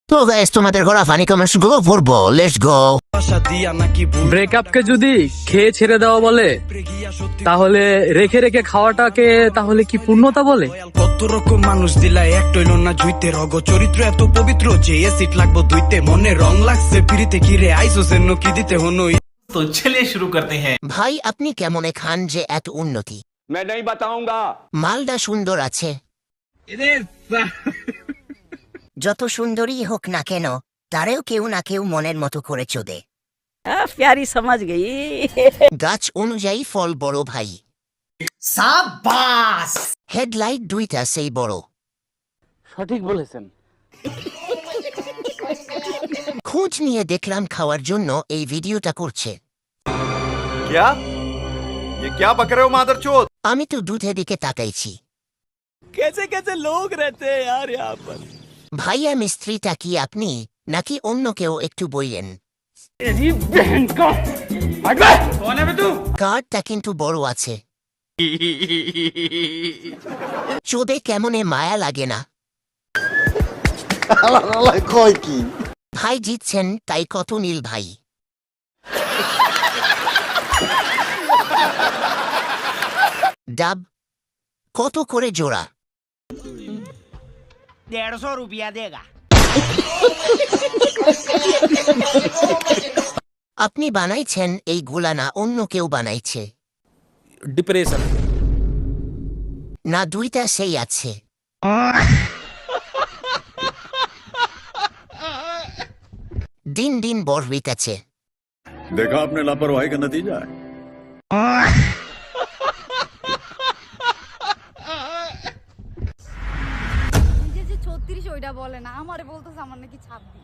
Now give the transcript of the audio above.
তো গাইস তোমাদের ঘোরা ফানি কমেন্টস গো পড়বো, লেটস গো। ব্রেকআপকে যদি খেয়ে ছেড়ে দেওয়া বলে, তাহলে রেখে রেখে খাওয়াটাকে তাহলে কি পূর্ণতা বলে? কত রকম মানুষ দিলাই এক টইল না জুইতে রগ চরিত্র এত পবিত্র যে এসিড লাগবো দুইতে মনে রং লাগছে পিড়িতে কিরে আইসো যেন কি দিতে হনো। तो चलिए शुरू करते हैं। ভাই আপনি কেমনে খান যে এত উন্নতি? मैं नहीं बताऊंगा। মালটা সুন্দর আছে। যত সুন্দরী হোক না কেন, তারেও কেউ না কেউ মনের মতো করে চোদে। प्यारी समझ गई। গাছ অনুযায়ী ফল বড় ভাই। शाबाश। হেডলাইট দুইটা সেই বড়। সঠিক বলেছেন। খোঁজ নিয়ে দেখলাম খাওয়ার জন্য এই ভিডিওটা করছে। क्या ये क्या बक रहे हो मादरचोद? আমি তো দুধের দিকে তাকাইছি। कैसे कैसे लोग रहते हैं यार यहाँ पर। ভাইয়া মিস্ত্রিটা কি আপনি নাকি অন্য কেউ একটু বইয়েন? কার্ডটা কিন্তু বড় আছে। চোদে কেমনে মায়া লাগে না? ভাই জিতছেন তাই কত নীল ভাই। ডাব কত করে জোড়া? 150 रुपया देगा। আপনি বানাইছেন এই গুলা না অন্য কেউ বানাইছে? ডিপ্রেশন। না দুইটা সেই আছে। দিন দিন বড় হইতেছে। देखा आपने लापरवाही का नतीजा है। যে 36 ওইটা বলে না, আমারে বলতেছে আমার নাকি 26।